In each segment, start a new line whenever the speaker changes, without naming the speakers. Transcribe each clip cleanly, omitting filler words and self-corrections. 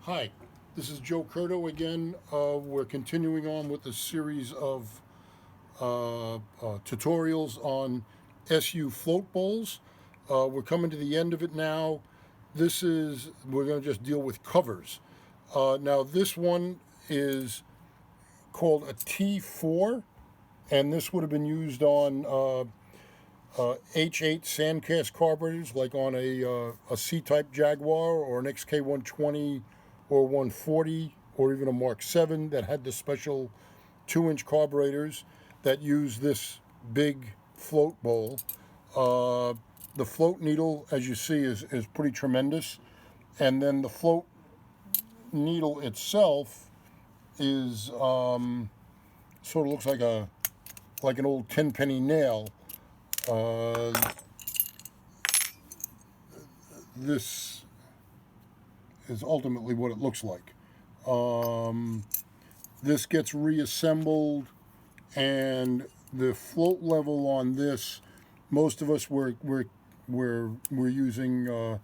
Hi, this is Joe Curto again. We're continuing on with a series of tutorials on SU float bowls. We're coming to the end of it now. We're going to just deal with covers. Now, this one is called a T4, and this would have been used on H8 sandcast carburetors, like on a C-type Jaguar or an XK120 or 140 or even a Mark 7 that had the special 2-inch carburetors that use this big float bowl. The float needle, as you see, is pretty tremendous. And then the float needle itself is sort of looks like an old 10-penny nail. This is ultimately what it looks like. This gets reassembled, and the float level on this, most of us we're using 3/8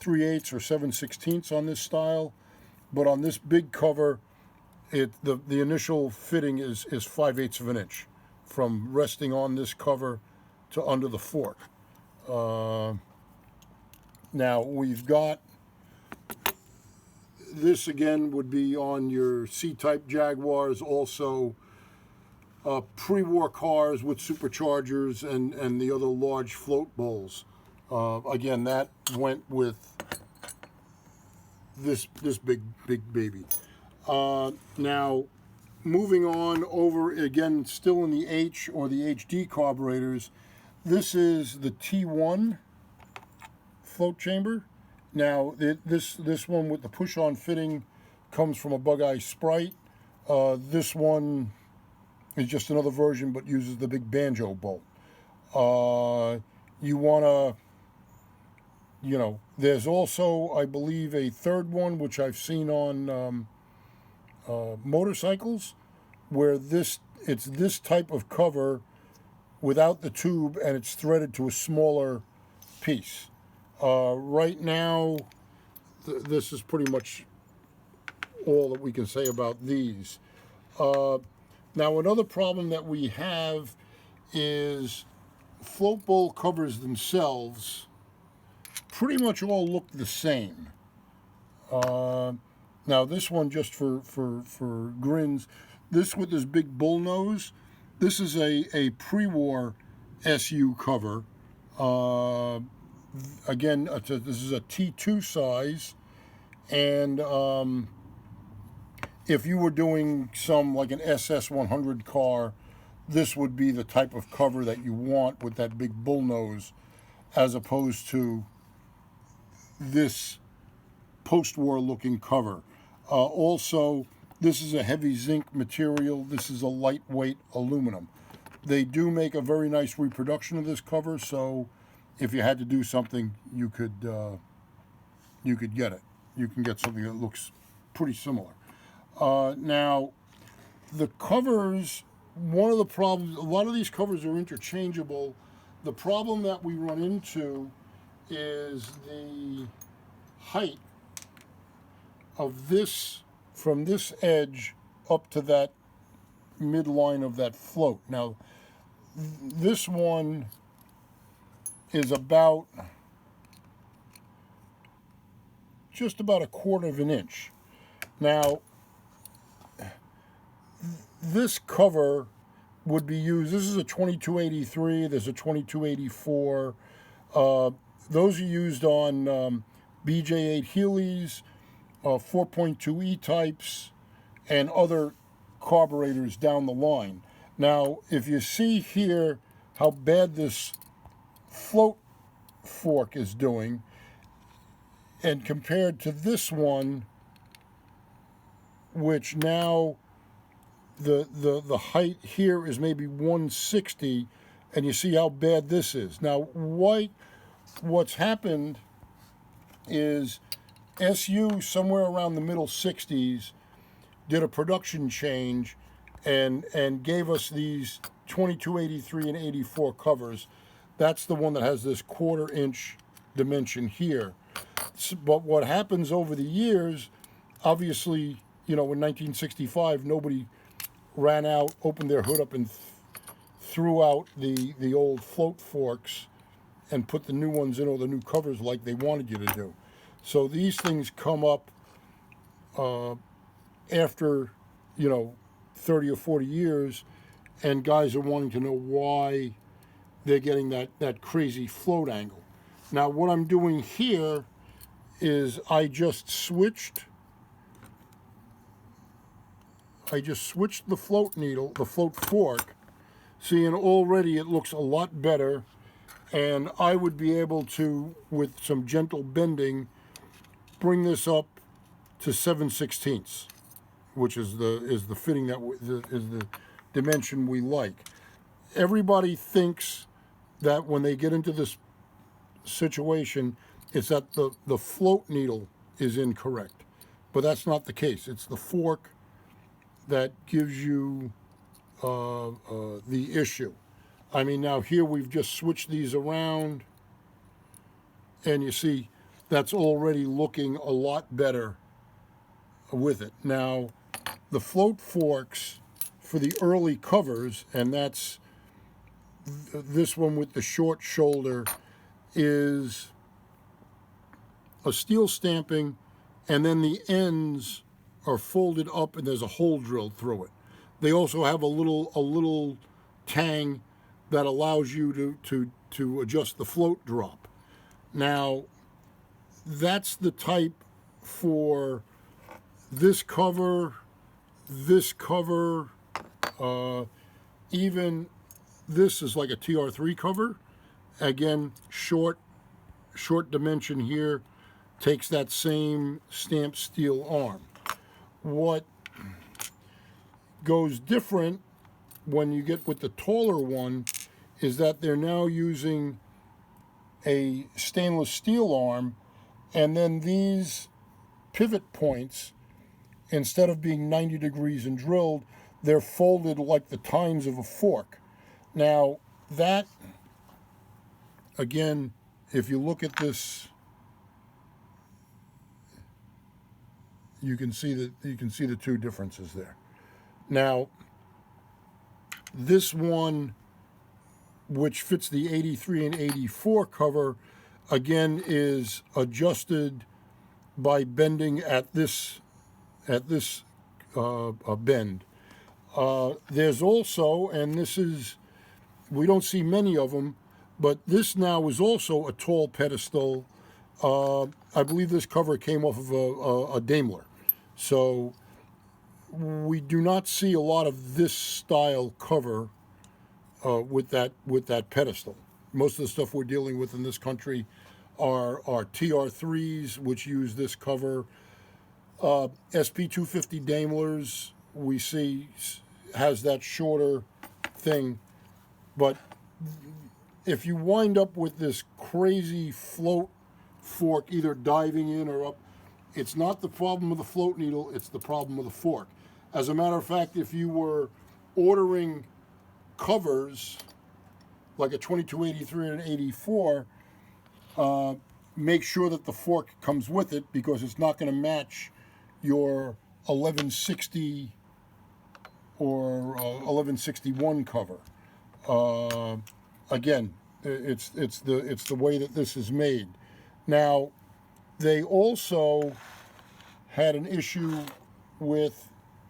or 7/16 on this style, but on this big cover, the initial fitting is 5/8 of an inch from resting on this cover to under the fork. Now we've got this again would be on your C-type Jaguars, also pre-war cars with superchargers and the other large float bowls. Again, that went with this big baby. Now, moving on over again, still in the H or the HD carburetors, this is the T1 float chamber. Now, this one with the push-on fitting comes from a Bug-Eye Sprite. This one is just another version, but uses the big banjo bolt. You want to, there's also, I believe, a third one, which I've seen on motorcycles, where it's this type of cover without the tube, and it's threaded to a smaller piece. Right now, this is pretty much all that we can say about these. Now, another problem that we have is float bowl covers themselves pretty much all look the same. Now, this one, just for grins, this with this big bull nose, this is a pre-war SU cover. Again, this is a T2 size, and if you were doing some like an SS 100 car, this would be the type of cover that you want with that big bull nose, as opposed to this post-war looking cover. Also, this is a heavy zinc material. This is a lightweight aluminum. They do make a very nice reproduction of this cover, so if you had to do something, you could get it. You can get something that looks pretty similar. Now, the covers, one of the problems, a lot of these covers are interchangeable. The problem that we run into is the height of this, from this edge up to that midline of that float. Now, this one is about just about 1/4 of an inch. Now, this cover would be used, this is a 2283, there's a 2284. Those are used on BJ8 Heelys, 4.2 E-types, and other carburetors down the line. Now, if you see here how bad this float fork is doing, and compared to this one, which now the height here is maybe 160, and you see how bad this is. Now, what's happened is SU, somewhere around the middle 60s, did a production change and gave us these 2283 and 84 covers. That's the one that has this 1/4 inch dimension here. But what happens over the years, obviously, you know, in 1965, nobody ran out, opened their hood up, and threw out the old float forks and put the new ones in, or the new covers like they wanted you to do. So these things come up after, you know, 30 or 40 years, and guys are wanting to know why they're getting that crazy float angle. Now, what I'm doing here is I just switched the float needle, the float fork. See, and already it looks a lot better, and I would be able to, with some gentle bending, bring this up to 7/16, which is the fitting that is the dimension we like. Everybody thinks that when they get into this situation, it's that the float needle is incorrect, but that's not the case. It's the fork that gives you the issue. I mean, now here we've just switched these around, and you see that's already looking a lot better with it. Now, the float forks for the early covers, and that's this one with the short shoulder, is a steel stamping, and then the ends are folded up and there's a hole drilled through it. They also have a little tang that allows you to adjust the float drop. Now, that's the type for this cover, even this is like a TR3 cover. Again, short dimension here, takes that same stamped steel arm. What goes different when you get with the taller one is that they're now using a stainless steel arm, and then these pivot points, instead of being 90 degrees and drilled, they're folded like the tines of a fork. Now, that, again, if you look at this, you can see the two differences there. Now, this one, which fits the 83 and 84 cover, again is adjusted by bending at this bend. There's also, and this is, we don't see many of them, but this now is also a tall pedestal. I believe this cover came off of a Daimler. So we do not see a lot of this style cover with that pedestal. Most of the stuff we're dealing with in this country are TR3s, which use this cover. SP250 Daimlers we see has that shorter thing, but if you wind up with this crazy float fork either diving in or up, it's not the problem with the float needle, it's the problem with the fork. As a matter of fact, if you were ordering covers like a 2283 and an 84, make sure that the fork comes with it, because it's not going to match your 1160 or 1161 cover. Again, it's the way that this is made. Now, they also had an issue with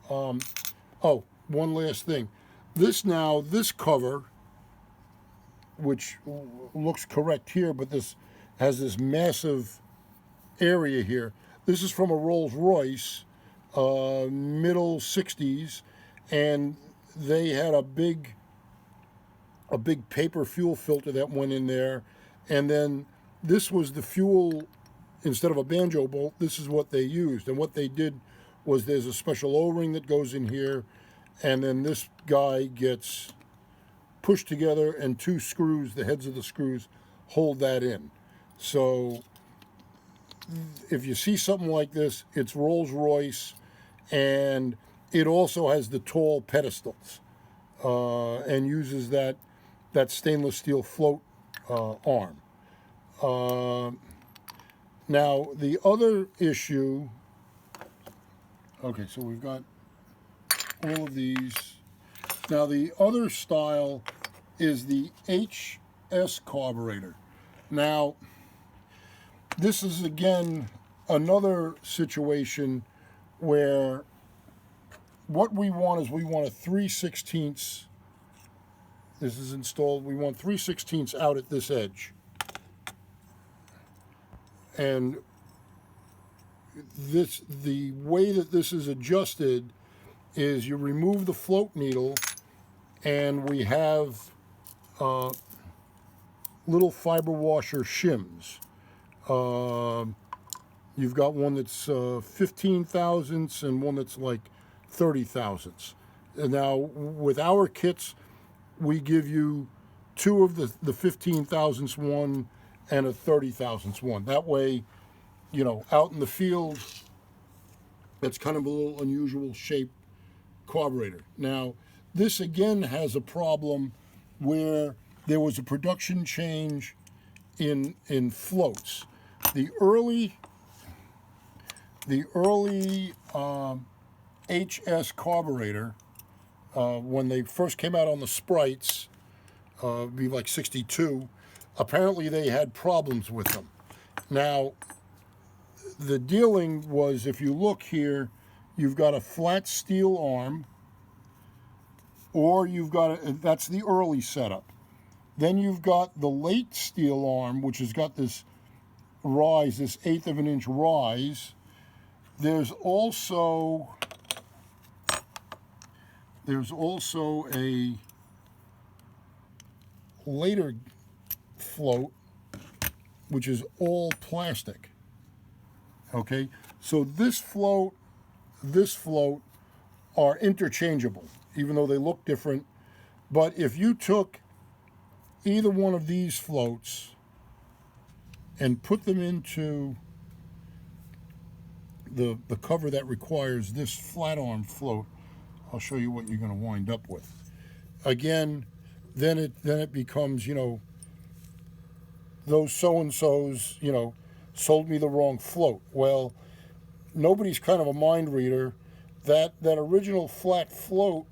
one last thing. This cover, which looks correct here, but this has this massive area here. This is from a Rolls-Royce, middle 60s, and they had a big paper fuel filter that went in there, and then this was the fuel. Instead of a banjo bolt, this is what they used. And what they did was there's a special O-ring that goes in here, and then this guy gets pushed together, and two screws, the heads of the screws, hold that in. So if you see something like this, it's Rolls-Royce, and it also has the tall pedestals, and uses that stainless steel float arm. Now, the other issue Okay, so we've got all of these. Now the other style is the HS carburetor. Now, this is again another situation where what we want is we want a 3/16. This is installed. We want 3/16 out at this edge. And the way that this is adjusted is you remove the float needle, and we have little fiber washer shims. You've got one that's 15 thousandths and one that's like 30 thousandths. And now with our kits, we give you two of the 15 thousandths one and a 30 thousandths one. That way, you know, out in the field, that's kind of a little unusual shape carburetor. Now, this again has a problem where there was a production change in floats. The early HS carburetor, when they first came out on the Sprites, be like 62, apparently they had problems with them. Now, the dealing was, if you look here, you've got a flat steel arm, or you've got that's the early setup. Then you've got the late steel arm, which has got this rise, this 1/8 of an inch rise. There's also a later float, which is all plastic. Okay, so this float are interchangeable, even though they look different. But if you took either one of these floats and put them into the cover that requires this flat arm float, I'll show you what you're going to wind up with. Again, then it becomes, you know, those so-and-sos, you know, sold me the wrong float. Well, nobody's kind of a mind reader. That original flat float,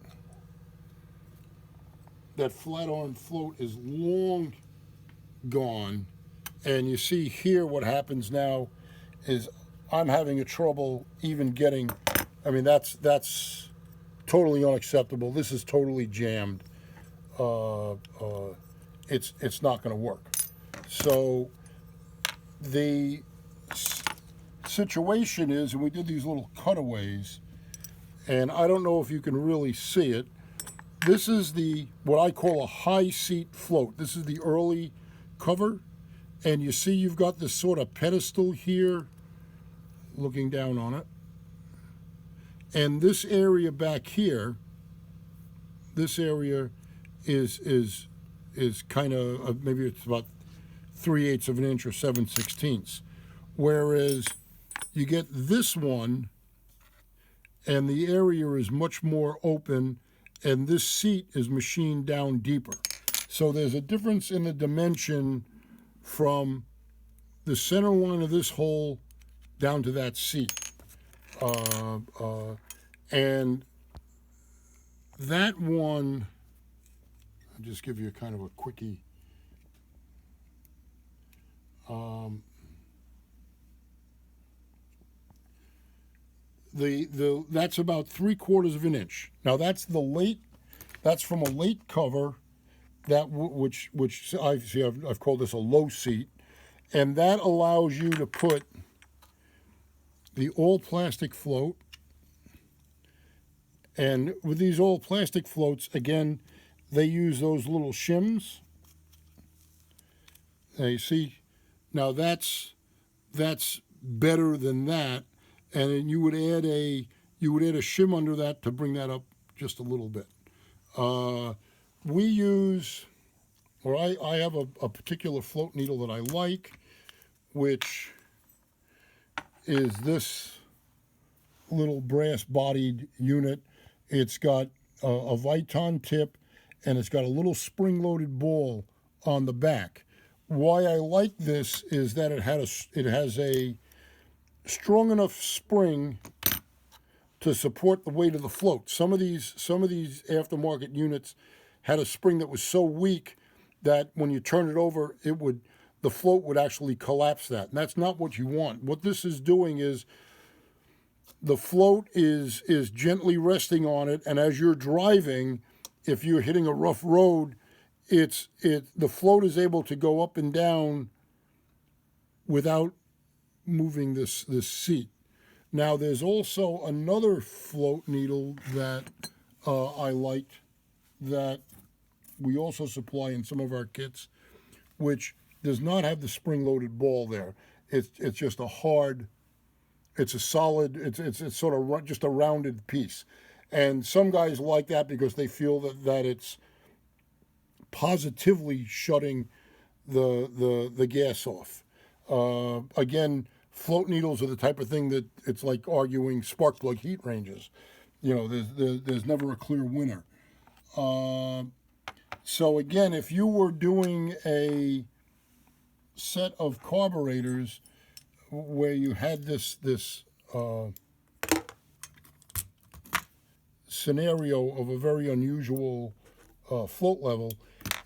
that flat arm float is long gone. And you see here what happens now is I'm having a trouble even getting, I mean, that's totally unacceptable. This is totally jammed. It's not going to work. So the situation is, and we did these little cutaways, and I don't know if you can really see it. This is what I call a high seat float. This is the early cover, and you see you've got this sort of pedestal here looking down on it. And this area back here, this area is kind of, maybe it's about 3/8 of an inch or 7/16. Whereas you get this one, and the area is much more open, and this seat is machined down deeper. So there's a difference in the dimension from the center line of this hole down to that seat. And that one, I'll just give you a kind of a quickie. That's about 3/4 of an inch. Now that's that's from a late cover, which I've called this a low seat, and that allows you to put the all plastic float. And with these all plastic floats, again, they use those little shims. Now you see, now that's better than that, and then you would add a shim under that to bring that up just a little bit. We use, or I have a particular float needle that I like, which is this little brass-bodied unit. It's got a Viton tip, and it's got a little spring-loaded ball on the back. Why I like this is that it has a strong enough spring to support the weight of the float. Some of these aftermarket units had a spring that was so weak that when you turn it over, the float would actually collapse that. And that's not what you want. What this is doing is the float is gently resting on it, and as you're driving, if you're hitting a rough road, the float is able to go up and down without moving this seat. Now, there's also another float needle that I liked that we also supply in some of our kits, which does not have the spring-loaded ball there. It's just a hard. It's a solid. It's sort of just a rounded piece, and some guys like that because they feel that it's positively shutting the gas off. Again, float needles are the type of thing that it's like arguing spark plug heat ranges. You know, there's never a clear winner. So again, if you were doing a set of carburetors where you had this scenario of a very unusual float level,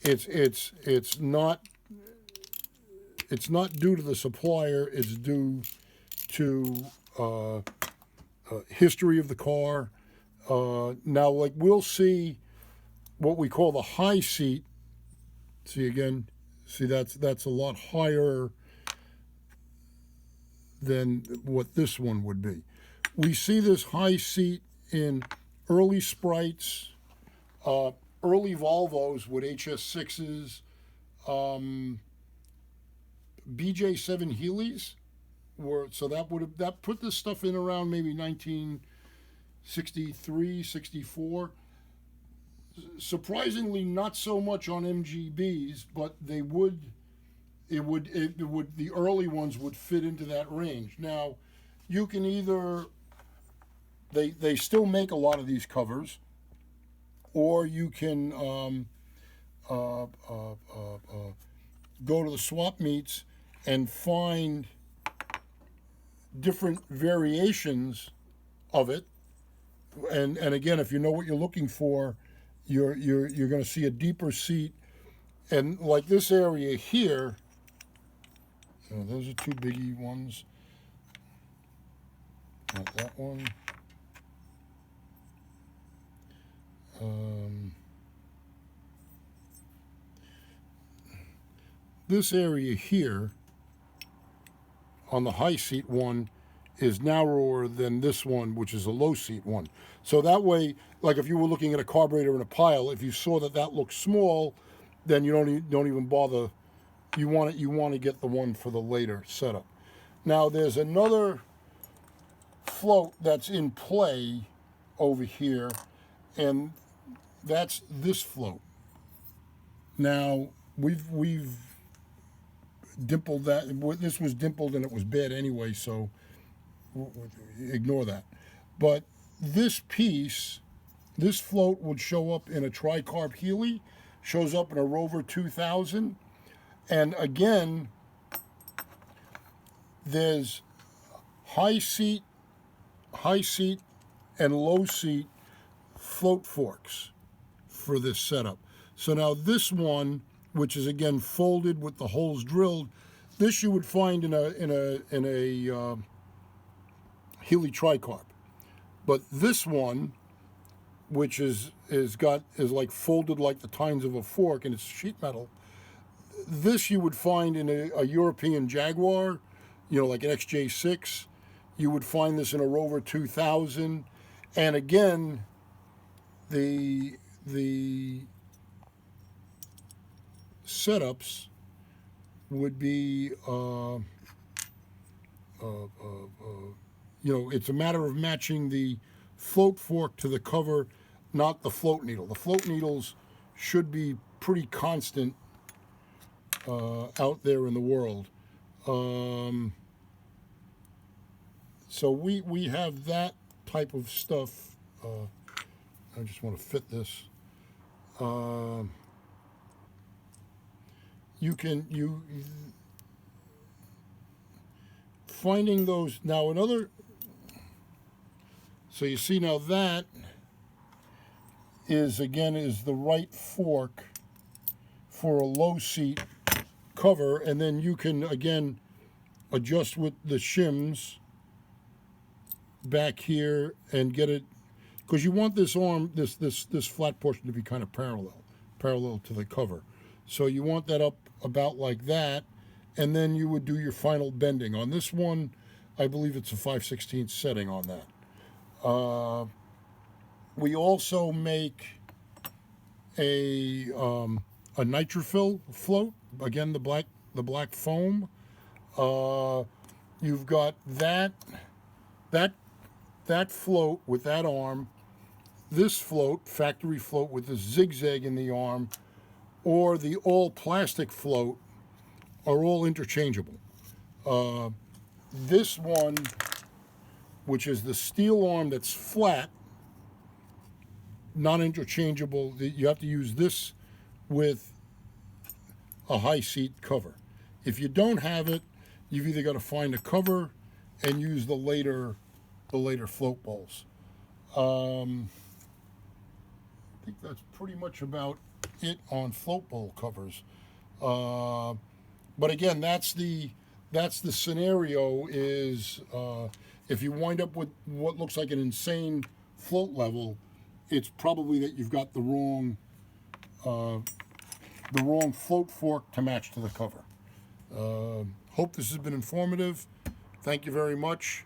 it's not due to the supplier. It's due to history of the car. Now, like, we'll see what we call the high seat. See again, that's a lot higher than what this one would be. We see this high seat in early Sprites, early Volvos with HS6s, BJ7 Heelys so that put this stuff in around maybe 1963, 64. Surprisingly, not so much on MGBs, but the early ones would fit into that range. Now, you can either they still make a lot of these covers, or you can go to the swap meets and find different variations of it. And again, if you know what you're looking for, you're going to see a deeper seat. And like this area here, those are two biggie ones. Not that one. This area here on the high seat one is narrower than this one, which is a low seat one. So that way, like if you were looking at a carburetor in a pile, if you saw that looks small, then you don't even bother. You want to get the one for the later setup. Now there's another float that's in play over here, and that's this float. Now we've dimpled that. This was dimpled and it was bad anyway, so ignore that. But this piece, this float would show up in a tricarb Healy, shows up in a Rover 2000, and again, there's high seat and low seat float forks for this setup. So now this one, which is again folded with the holes drilled, this you would find in a Healy tricarb. But this one, which is like folded like the tines of a fork, and it's sheet metal, this you would find in a European Jaguar, like an XJ6. You would find this in a Rover 2000, and again, the setups would be, it's a matter of matching the float fork to the cover, not the float needle. The float needles should be pretty constant out there in the world. So we have that type of stuff. I just want to fit this. Finding those now. So you see now that is, again, is the right fork for a low seat cover, and then you can, again, adjust with the shims back here and get it, because you want this arm, this flat portion to be kind of parallel to the cover. So you want that up about like that, and then you would do your final bending. On this one, I believe it's a 5/16 setting on that. We also make a nitrofill float. Again, the black foam. You've got that float with that arm. This float, factory float with the zigzag in the arm, or the all plastic float, are all interchangeable. This one, which is the steel arm that's flat, not interchangeable, you have to use this with a high seat cover. If you don't have it, you've either got to find a cover and use the later float bowls. I think that's pretty much about it on float bowl covers. But again, that's the scenario is if you wind up with what looks like an insane float level, it's probably that you've got the wrong float fork to match to the cover. Hope this has been informative. Thank you very much.